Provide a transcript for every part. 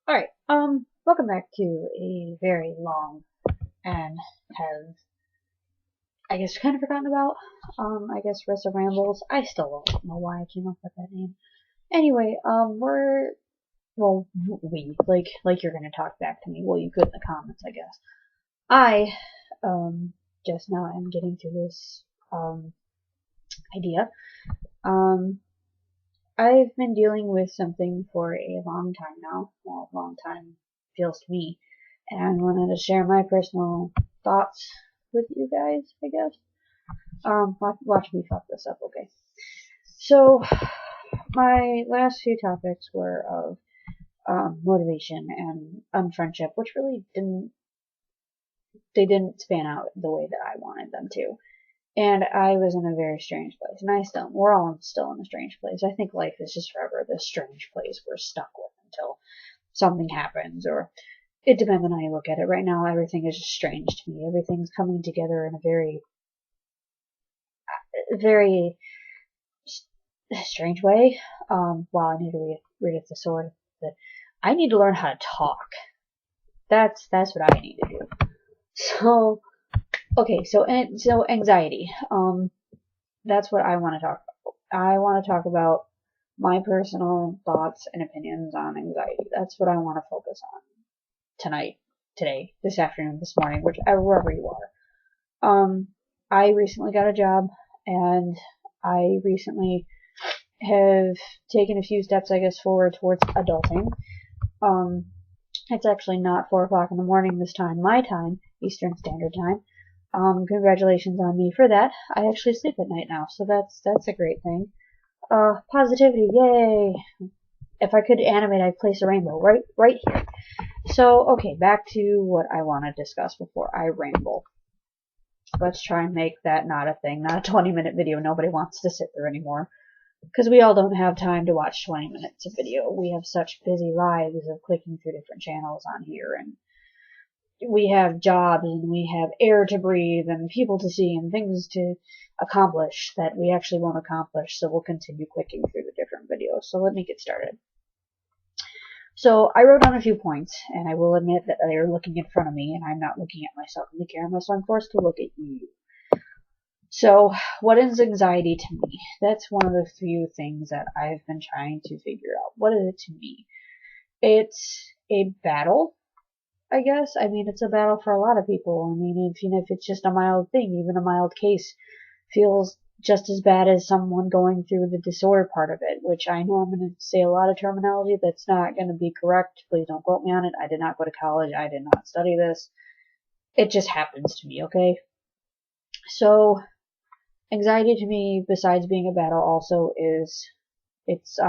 Alright, welcome back to a very long and have, I guess, kind of forgotten about, Rissa Rambles. I still don't know why I came up with that name. Anyway, like you're gonna talk back to me. Well, you could in the comments, I guess. I, just now am getting to this, idea. Um, I've been dealing with something for a long time now. Well, a long time feels to me. And I wanted to share my personal thoughts with you guys, I guess. Watch me fuck this up, okay? So, my last few topics were of motivation and unfriendship, which really didn't span out the way that I wanted them to. And I was in a very strange place. And we're all still in a strange place. I think life is just forever this strange place we're stuck with until something happens, or it depends on how you look at it. Right now, everything is just strange to me. Everything's coming together in a very strange way. Wow, I need to read it the sword. But I need to learn how to talk. That's what I need to do. So, okay, so anxiety. That's what I want to talk about. I want to talk about my personal thoughts and opinions on anxiety. That's what I want to focus on tonight, today, this afternoon, this morning, wherever you are. I recently got a job, and I recently have taken a few steps, I guess, forward towards adulting. It's actually not 4 o'clock in the morning this time, my time, Eastern Standard Time. Congratulations on me for that. I actually sleep at night now, so that's a great thing. Positivity, yay! If I could animate, I'd place a rainbow right here. So, okay, back to what I want to discuss before I ramble. Let's try and make that not a thing, not a 20-minute video nobody wants to sit through anymore. Because we all don't have time to watch 20 minutes of video. We have such busy lives of clicking through different channels on here, and we have jobs, and we have air to breathe, and people to see, and things to accomplish that we actually won't accomplish, so we'll continue clicking through the different videos. So let me get started. So I wrote down a few points, and I will admit that they are looking in front of me, and I'm not looking at myself in the camera, so I'm forced to look at you. So, what is anxiety to me? That's one of the few things that I've been trying to figure out. What is it to me? It's a battle, I guess. I mean, it's a battle for a lot of people. I mean, even if it's just a mild thing, even a mild case feels just as bad as someone going through the disorder part of it, which I know I'm going to say a lot of terminology that's not going to be correct. Please don't quote me on it. I did not go to college. I did not study this. It just happens to me, okay? So, anxiety to me, besides being a battle, also is it's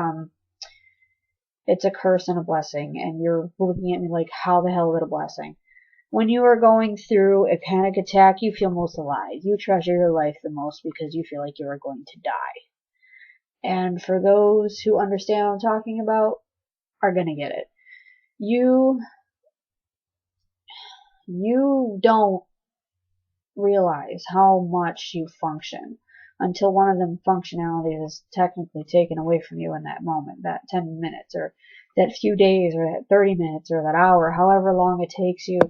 a curse and a blessing, and you're looking at me like, how the hell is it a blessing? When you are going through a panic attack, you feel most alive. You treasure your life the most because you feel like you are going to die. And for those who understand what I'm talking about, are gonna get it. You don't realize how much you function until one of them functionalities is technically taken away from you in that moment, that 10 minutes or that few days or that 30 minutes or that hour, however long it takes you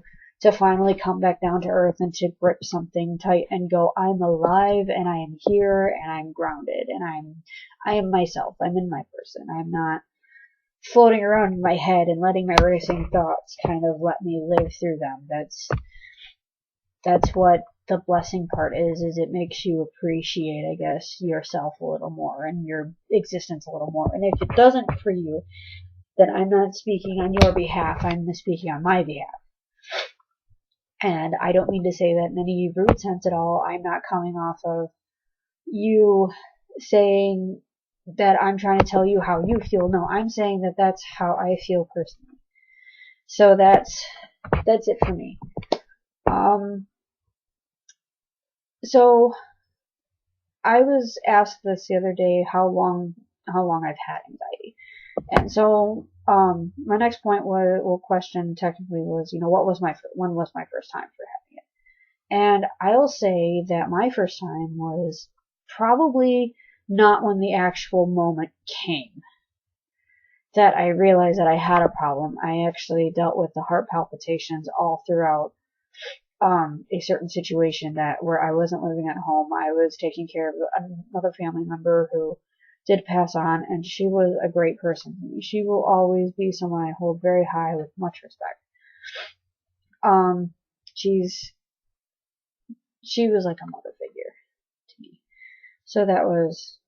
to finally come back down to earth and to grip something tight and go, I'm alive and I am here and I'm grounded and I am myself. I'm in my person. I'm not floating around in my head and letting my racing thoughts kind of let me live through them. That's what the blessing part is it makes you appreciate, I guess, yourself a little more and your existence a little more. And if it doesn't for you, then I'm not speaking on your behalf, I'm speaking on my behalf. And I don't mean to say that in any rude sense at all. I'm not coming off of you saying that I'm trying to tell you how you feel. No, I'm saying that that's how I feel personally. So that's it for me. So I was asked this the other day how long I've had anxiety. And so my next point question technically was, when was my first time for having it? And I'll say that my first time was probably not when the actual moment came. that I realized that I had a problem. I actually dealt with the heart palpitations all throughout a certain situation that where I wasn't living at home. I was taking care of another family member who did pass on, and she was a great person to me. She will always be someone I hold very high with much respect. Um, she's she was like a mother figure to me. So that was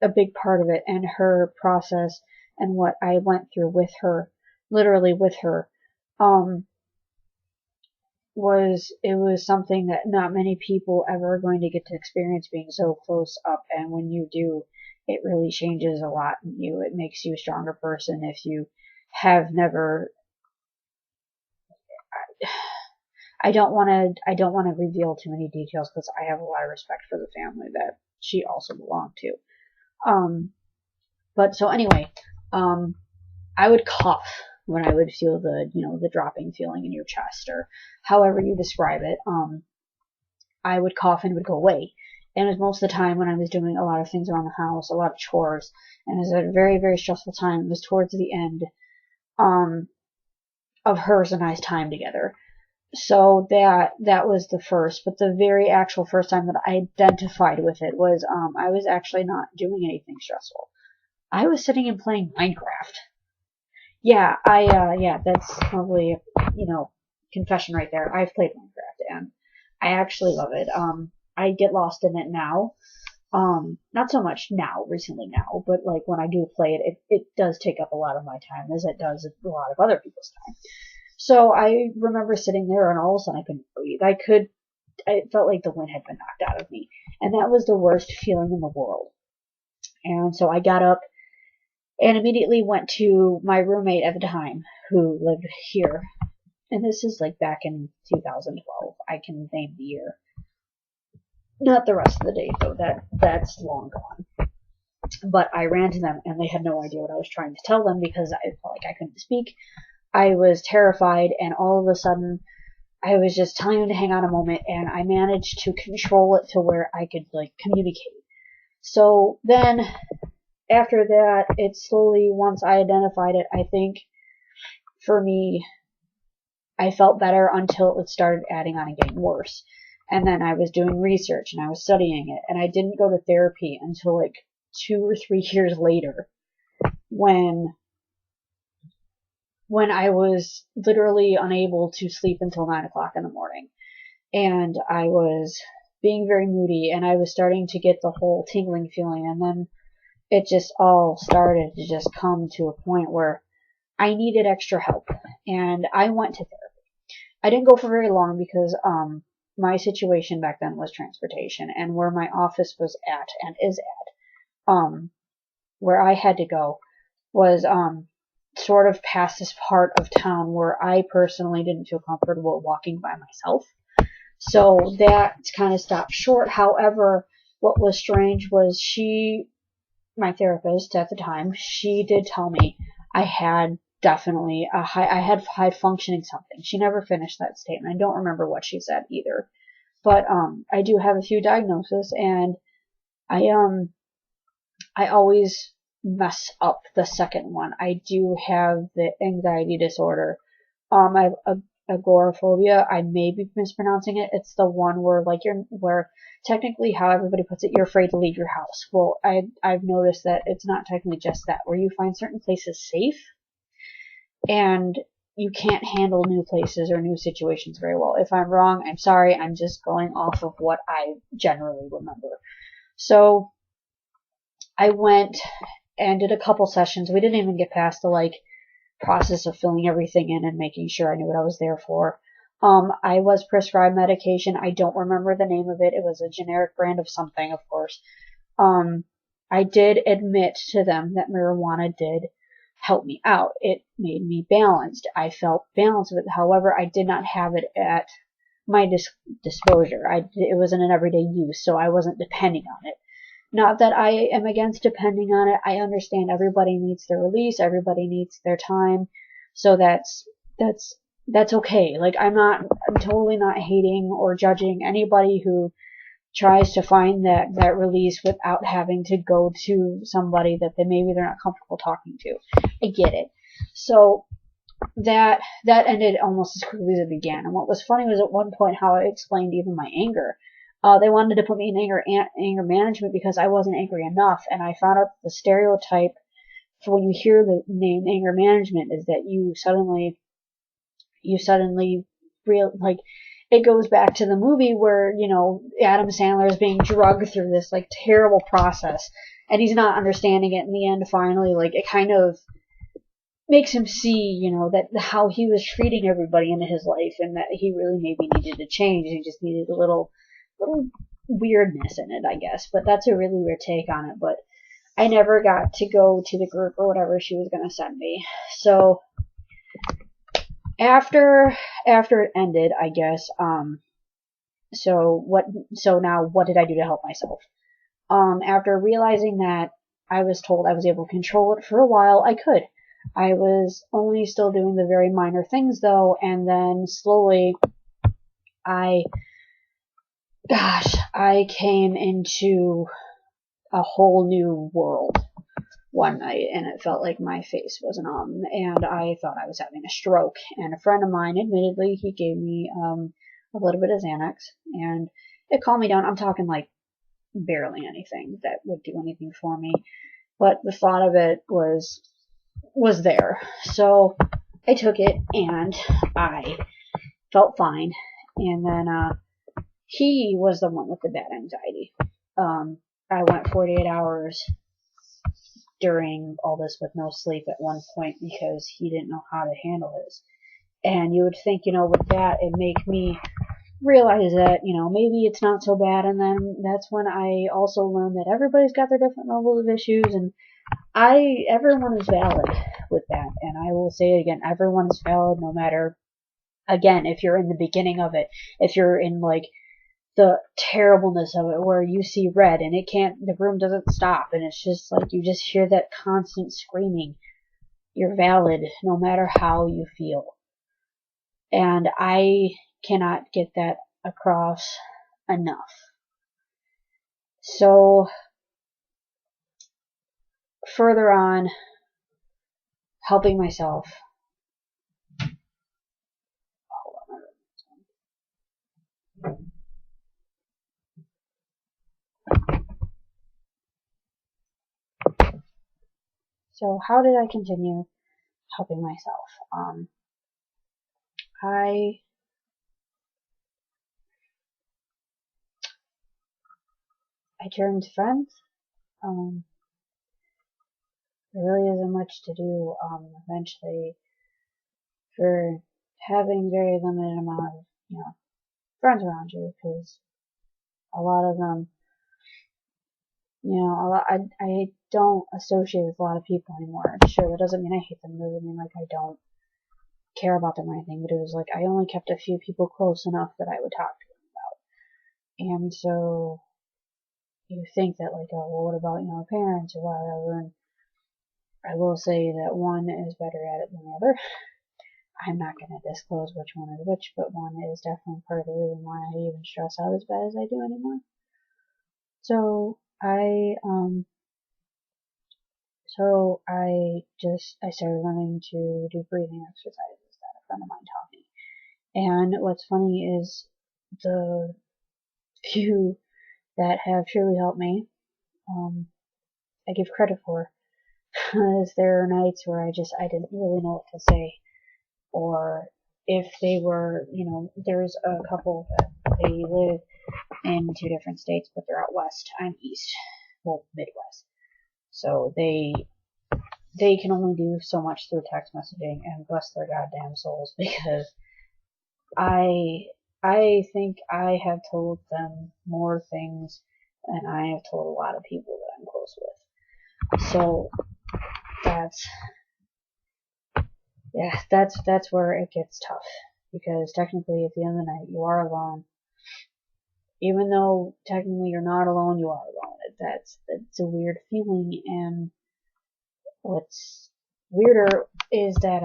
a big part of it, and her process and what I went through with her, literally with her, um, it was something that not many people ever are going to get to experience, being so close up, and when you do, it really changes a lot in you. It makes you a stronger person if you have never. I don't want to reveal too many details because I have a lot of respect for the family that she also belonged to. But so anyway, I would cough when I would feel the dropping feeling in your chest, or however you describe it. I would cough and it would go away. And it was most of the time when I was doing a lot of things around the house, a lot of chores, and it was a very, very stressful time. It was towards the end, of hers and I's time together. So that was the first, but the very actual first time that I identified with it was, I was actually not doing anything stressful. I was sitting and playing Minecraft. Yeah, that's probably, confession right there. I've played Minecraft and I actually love it. I get lost in it now. Not so much now, recently now, but like when I do play it does take up a lot of my time, as it does a lot of other people's time. So I remember sitting there and all of a sudden I couldn't breathe. It felt like the wind had been knocked out of me. And that was the worst feeling in the world. And so I got up and immediately went to my roommate at the time, who lived here. And this is like back in 2012. I can name the year. Not the rest of the date though. That's long gone. But I ran to them and they had no idea what I was trying to tell them because I felt like I couldn't speak. I was terrified, and all of a sudden I was just telling them to hang on a moment, and I managed to control it to where I could like communicate. So then after that, it slowly, once I identified it, I think for me, I felt better until it started adding on and getting worse. And then I was doing research and I was studying it, and I didn't go to therapy until like 2 or 3 years later, when I was literally unable to sleep until 9 o'clock in the morning. And I was being very moody, and I was starting to get the whole tingling feeling, and then it just all started to just come to a point where I needed extra help, and I went to therapy. I didn't go for very long because my situation back then was transportation, and where my office was at and is at, where I had to go was sort of past this part of town where I personally didn't feel comfortable walking by myself. So that kind of stopped short. However, what was strange was my therapist at the time, she did tell me I had definitely I had high functioning something. She never finished that statement. I don't remember what she said either. But I do have a few diagnoses, and I always mess up the second one. I do have the anxiety disorder. I have agoraphobia. I may be mispronouncing it. It's the one where where technically how everybody puts it, you're afraid to leave your house. Well, I've noticed that it's not technically just that, where you find certain places safe and you can't handle new places or new situations very well. If I'm wrong, I'm sorry. I'm just going off of what I generally remember. So I went and did a couple sessions. We didn't even get past the process of filling everything in and making sure I knew what I was there for. I was prescribed medication. I don't remember the name of it. It was a generic brand of something, of course. I did admit to them that marijuana did help me out. It made me balanced. I felt balanced with it. However, I did not have it at my disposure. It wasn't an everyday use, so I wasn't depending on it. Not that I am against depending on it. I understand everybody needs their release. Everybody needs their time. So that's okay. I'm totally not hating or judging anybody who tries to find that release without having to go to somebody that maybe they're not comfortable talking to. I get it. So that ended almost as quickly as it began. And what was funny was at one point how I explained even my anger. They wanted to put me in anger management because I wasn't angry enough, and I found out the stereotype for when you hear the name anger management is that you suddenly like it goes back to the movie where, you know, Adam Sandler is being drugged through this like terrible process and he's not understanding it in the end. Finally, like, it kind of makes him see, you know, that how he was treating everybody in his life and that he really maybe needed to change. He just needed a little weirdness in it, I guess. But that's a really weird take on it. But I never got to go to the group or whatever she was going to send me. So after it ended, I guess, so now what did I do to help myself? After realizing that I was told I was able to control it for a while, I could. I was only still doing the very minor things though, and then slowly I came into a whole new world one night, and it felt like my face was numb, and I thought I was having a stroke. And a friend of mine, admittedly, he gave me a little bit of Xanax, and it calmed me down. I'm talking like barely anything that would do anything for me, but the thought of it was there. So I took it, and I felt fine. And then he was the one with the bad anxiety. I went 48 hours during all this with no sleep at one point because he didn't know how to handle this. And you would think, you know, with that, it'd make me realize that, you know, maybe it's not so bad. And then that's when I also learned that everybody's got their different levels of issues, and everyone is valid with that. And I will say it again, everyone is valid, no matter, again, if you're in the beginning of it, if you're in like the terribleness of it where you see red and the room doesn't stop, and it's just like you just hear that constant screaming. You're valid no matter how you feel. And I cannot get that across enough. So further on, helping myself. So how did I continue helping myself? I turned to friends. There really isn't much to do, eventually, for having very limited amount of, you know, friends around you, because a lot of them, you know, I don't associate with a lot of people anymore. Sure, that doesn't mean I hate them, it doesn't mean like I don't care about them or anything, but it was like I only kept a few people close enough that I would talk to them about. And so you think that like, oh, well, what about, you know, parents or whatever, and I will say that one is better at it than the other. I'm not going to disclose which one is which, but one is definitely part of the reason why I even stress out as bad as I do anymore. So I started learning to do breathing exercises that a friend of mine taught me. And what's funny is the few that have truly helped me, I give credit for, because there are nights where I didn't really know what to say, or if they were, you know, there's a couple that they live in 2 different states, but they're out west. I'm east, well, Midwest. So they can only do so much through text messaging, and bless their goddamn souls, because I think I have told them more things than I have told a lot of people that I'm close with. So that's where it gets tough, because technically at the end of the night you are alone. Even though technically you're not alone, you are alone. That's a weird feeling, and what's weirder is that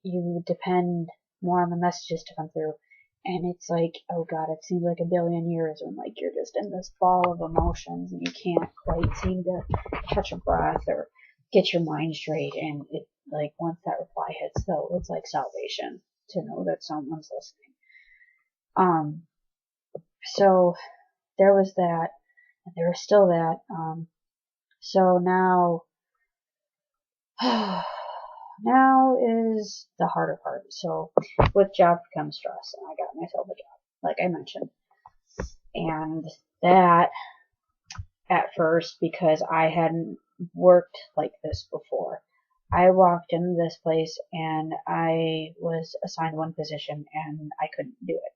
you depend more on the messages to come through. And it's like, oh god, it seems like a billion years when like you're just in this ball of emotions and you can't quite seem to catch a breath or get your mind straight. And it like once that reply hits though, it's like salvation to know that someone's listening. So there was that, and there was still that. So now now is the harder part. So with job comes stress, and I got myself a job, like I mentioned. And that, at first, because I hadn't worked like this before, I walked into this place and I was assigned one position and I couldn't do it.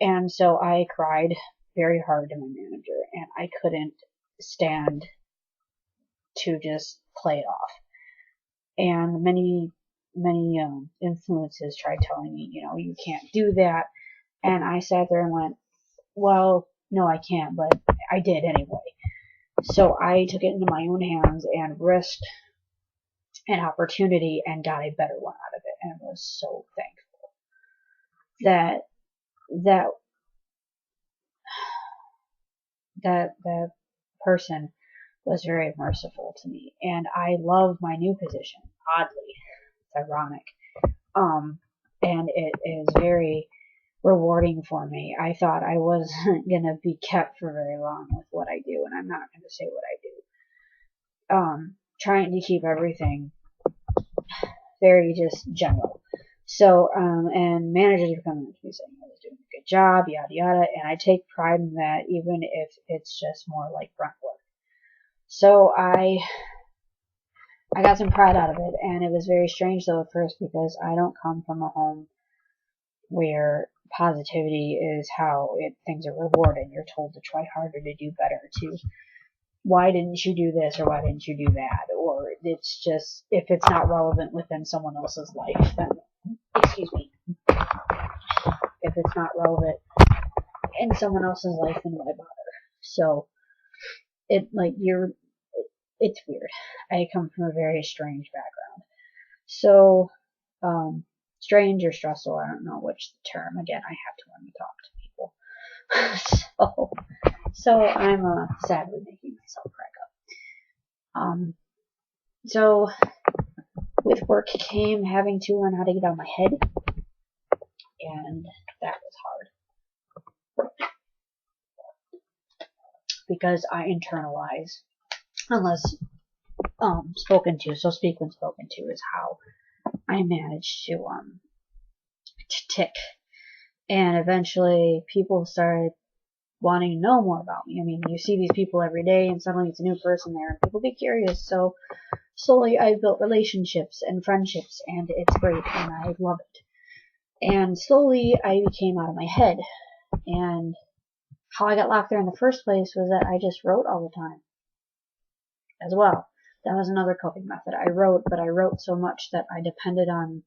And so I cried very hard to my manager, and I couldn't stand to just play it off. And many influences tried telling me, you know, you can't do that. And I sat there and went, well, no, I can't, but I did anyway. So I took it into my own hands and risked an opportunity and got a better one out of it, and was so thankful that person was very merciful to me. And I love my new position, oddly. It's ironic. And it is very rewarding for me. I thought I wasn't gonna be kept for very long with what I do, and I'm not gonna say what I do. Trying to keep everything very just general. So, and managers were coming up to me saying I was doing a good job, yada yada, and I take pride in that, even if it's just more like grunt work. So I got some pride out of it, and it was very strange though at first, because I don't come from a home where positivity is how things are rewarded. You're told to try harder, to do better, to why didn't you do this or why didn't you do that, or it's just, if it's not relevant within someone else's life, then, excuse me, if it's not relevant in someone else's life, then why bother? So it's weird. I come from a very strange background. So, strange or stressful, I don't know which term. Again, I have to learn to talk to people. so I'm sadly making myself crack up. So with work came having to learn how to get out of my head, and that was hard because I internalize unless spoken to. So speak when spoken to is how I managed to tick. And eventually people started wanting to know more about me. I mean, you see these people every day and suddenly it's a new person there and people get curious. So slowly I built relationships and friendships, and it's great and I love it. And slowly I became out of my head. And how I got locked there in the first place was that I just wrote all the time as well. That was another coping method. I wrote, but I wrote so much that I depended on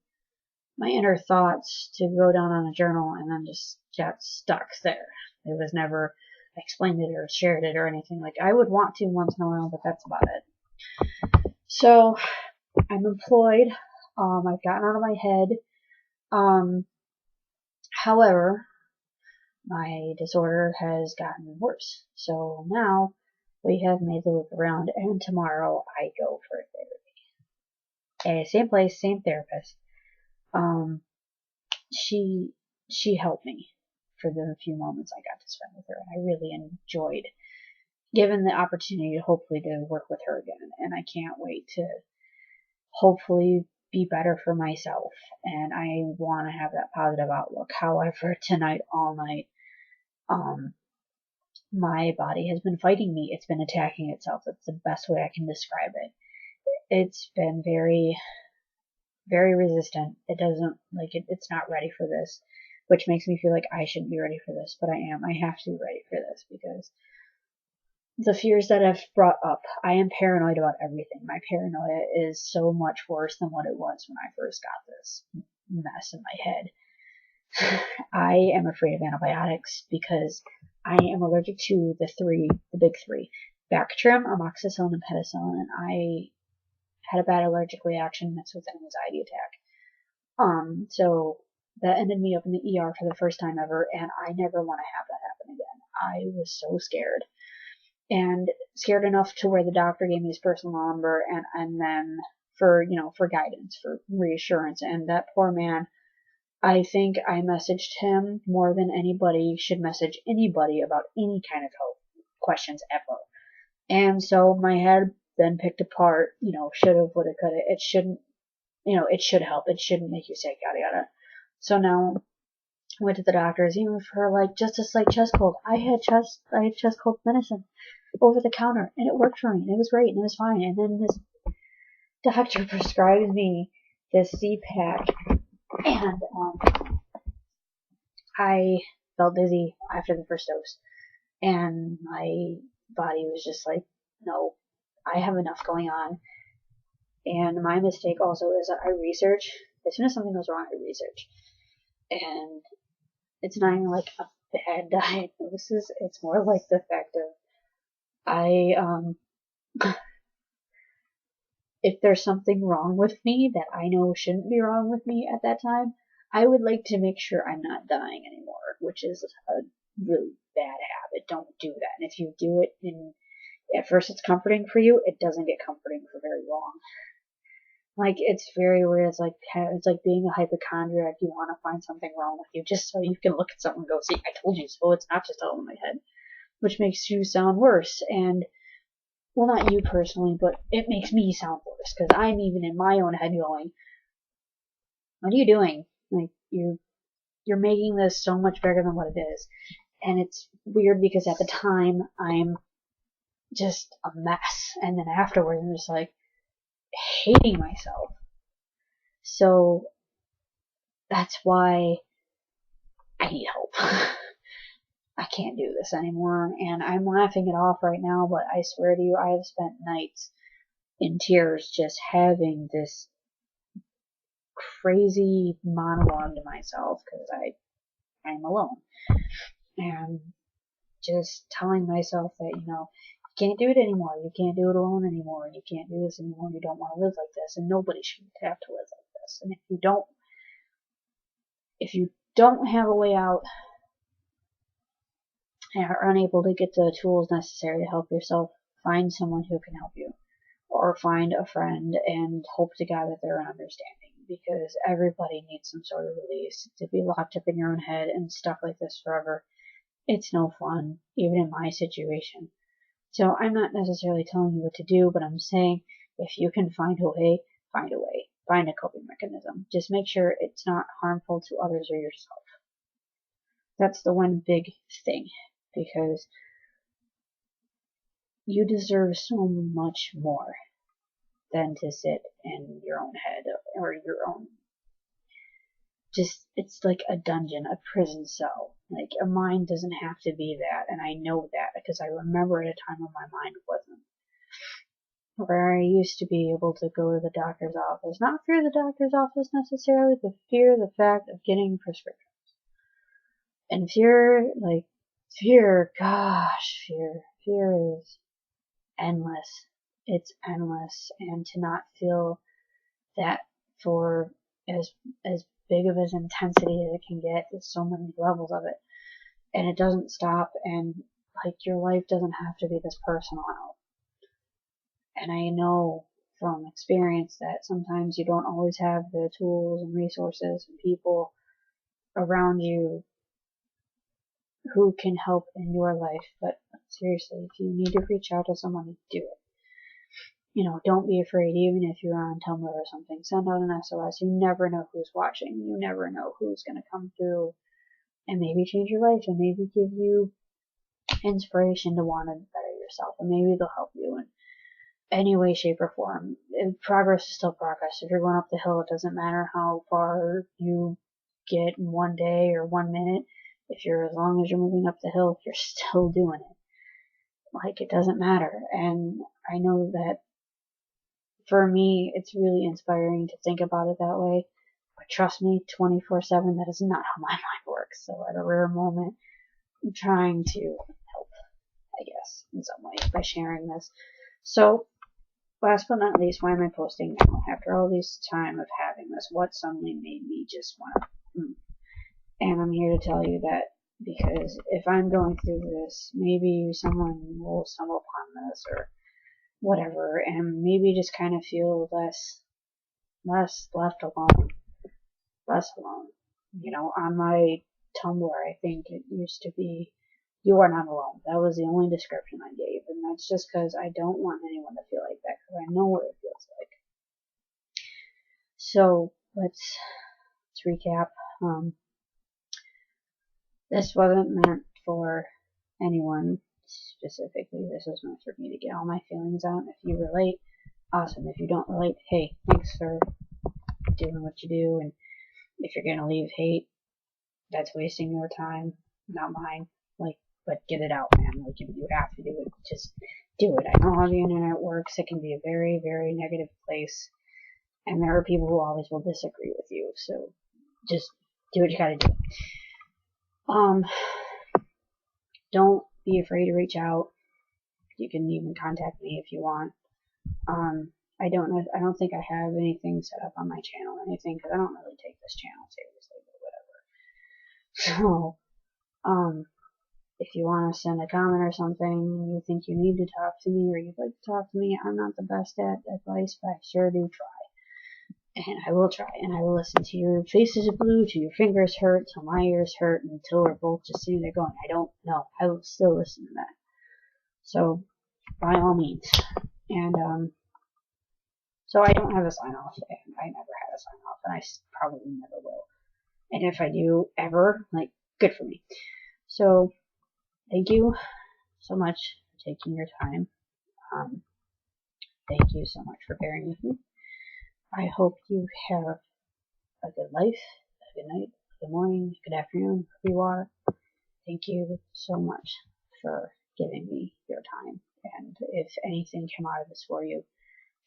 my inner thoughts to go down on a journal, and then just got stuck there. It was never explained it or shared it or anything. Like, I would want to once in a while, but that's about it. So I'm employed. I've gotten out of my head. However, my disorder has gotten worse. So now we have made the loop around, and tomorrow I go for therapy. Same place, same therapist. She helped me for the few moments I got to spend with her, and I really enjoyed given the opportunity to hopefully to work with her again, and I can't wait to hopefully be better for myself, and I want to have that positive outlook. However, tonight, all night, my body has been fighting me. It's been attacking itself. That's the best way I can describe it. It's been very, very resistant. It doesn't, it's not ready for this, which makes me feel like I shouldn't be ready for this, but I am. I have to be ready for this, because the fears that I've brought up, I am paranoid about everything. My paranoia is so much worse than what it was when I first got this mess in my head. I am afraid of antibiotics because I am allergic to the big three, Bactrim, amoxicillin, and penicillin, and I had a bad allergic reaction mixed with an anxiety attack. So that ended me up in the ER for the first time ever, and I never want to have that happen again. I was so scared. And scared enough to where the doctor gave me his personal number and then for, for guidance, for reassurance. And that poor man, I think I messaged him more than anybody should message anybody about any kind of health questions ever. And so my head then picked apart, should have, would have, could have. It shouldn't, it should help. It shouldn't make you sick, yada yada. So now I went to the doctors, even for like just a slight chest cold. I had chest cold medicine over the counter, and it worked for me, and it was great, and it was fine. And then this doctor prescribed me this C-pack, and I felt dizzy after the first dose, and my body was just like, no, I have enough going on. And my mistake also is that I research. As soon as something goes wrong, I research, and it's not even like a bad diagnosis. It's more like the fact of if there's something wrong with me that I know shouldn't be wrong with me at that time, I would like to make sure I'm not dying anymore, which is a really bad habit. Don't do that. And if you do it at first it's comforting for you, it doesn't get comforting for very long. Like, it's very weird. It's like being a hypochondriac. You want to find something wrong with you just so you can look at someone and go, see, I told you so. It's not just all in my head, which makes you sound worse. And, well, not you personally, but it makes me sound worse, because I'm even in my own head going, what are you doing? Like, you're making this so much bigger than what it is. And it's weird because at the time, I'm just a mess. And then afterwards, I'm just like, hating myself. So that's why I need help. I can't do this anymore, and I'm laughing it off right now, but I swear to you, I have spent nights in tears just having this crazy monologue to myself, because I'm alone, and just telling myself that, you can't do it anymore, you can't do it alone anymore, you can't do this anymore, you don't want to live like this, and nobody should have to live like this. And if you don't have a way out and are unable to get the tools necessary to help yourself, find someone who can help you, or find a friend and hope to God that they're understanding, because everybody needs some sort of release. To be locked up in your own head and stuck like this forever, it's no fun, even in my situation. So I'm not necessarily telling you what to do, but I'm saying if you can find a way, find a way. Find a coping mechanism. Just make sure it's not harmful to others or yourself. That's the one big thing, because you deserve so much more than to sit in your own head or your own. Just, it's like a dungeon, a prison cell. Like, a mind doesn't have to be that, and I know that because I remember at a time when my mind wasn't. Where I used to be able to go to the doctor's office, not fear the doctor's office necessarily, but fear the fact of getting prescriptions. And fear is endless. It's endless, and to not feel that for as big of as intensity as it can get, there's so many levels of it, and it doesn't stop, and like, your life doesn't have to be this personal. And I know from experience that sometimes you don't always have the tools and resources and people around you who can help in your life, but seriously, if you need to reach out to someone, do it. Don't be afraid, even if you're on Tumblr or something. Send out an SOS. You never know who's watching. You never know who's going to come through and maybe change your life, and maybe give you inspiration to want to better yourself, and maybe they'll help you in any way, shape, or form. Progress is still progress. If you're going up the hill, it doesn't matter how far you get in one day or 1 minute. As long as you're moving up the hill, you're still doing it. Like, it doesn't matter. And I know that for me, it's really inspiring to think about it that way. But trust me, 24/7, that is not how my mind works. So at a rare moment, I'm trying to help, I guess, in some way by sharing this. So, last but not least, why am I posting now? After all this time of having this, what suddenly made me just want to Mm. And I'm here to tell you that because if I'm going through this, maybe someone will stumble upon this or whatever, and maybe just kind of feel less left alone, less alone. You know, on my Tumblr, I think it used to be, "You are not alone." That was the only description I gave, and that's just because I don't want anyone to feel like that, because I know what it feels like. So let's recap. This wasn't meant for anyone specifically. This was meant for me to get all my feelings out. If you relate, awesome. If you don't relate, hey, thanks for doing what you do. And if you're gonna leave hate, that's wasting your time, not mine. Like, but get it out, man. Like, if you have to do it, just do it. I know how the internet works. It can be a very, very negative place, and there are people who always will disagree with you. So just do what you gotta do. Don't be afraid to reach out. You can even contact me if you want. I don't think I have anything set up on my channel or anything, because I don't really take this channel seriously, but whatever. So, if you want to send a comment or something and you think you need to talk to me or you'd like to talk to me, I'm not the best at advice, but I sure do try. And I will try, and I will listen to your faces are blue, till your fingers hurt, till my ears hurt, until we're both just sitting there going, I don't know. I will still listen to that. So, by all means. And, so I don't have a sign off, and I never had a sign off, and I probably never will. And if I do ever, like, good for me. So, thank you so much for taking your time. Thank you so much for bearing with me. I hope you have a good life, a good night, good morning, good afternoon, wherever you are. Thank you so much for giving me your time. And if anything came out of this for you,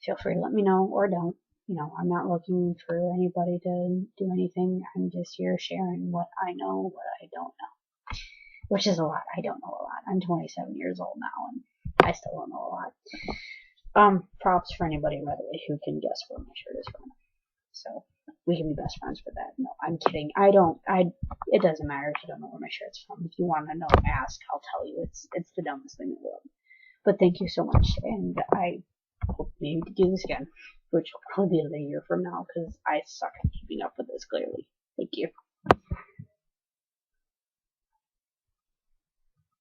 feel free to let me know, or don't. You know, I'm not looking for anybody to do anything. I'm just here sharing what I know, what I don't know. Which is a lot. I don't know a lot. I'm 27 years old now, and I still don't know a lot. Props for anybody, by the way, who can guess where my shirt is from. So, we can be best friends for that. No, I'm kidding. It doesn't matter if you don't know where my shirt's from. If you want to know, ask. I'll tell you. It's the dumbest thing in the world. But thank you so much, and I hope maybe to do this again, which will probably be a year from now, because I suck at keeping up with this, clearly. Thank you.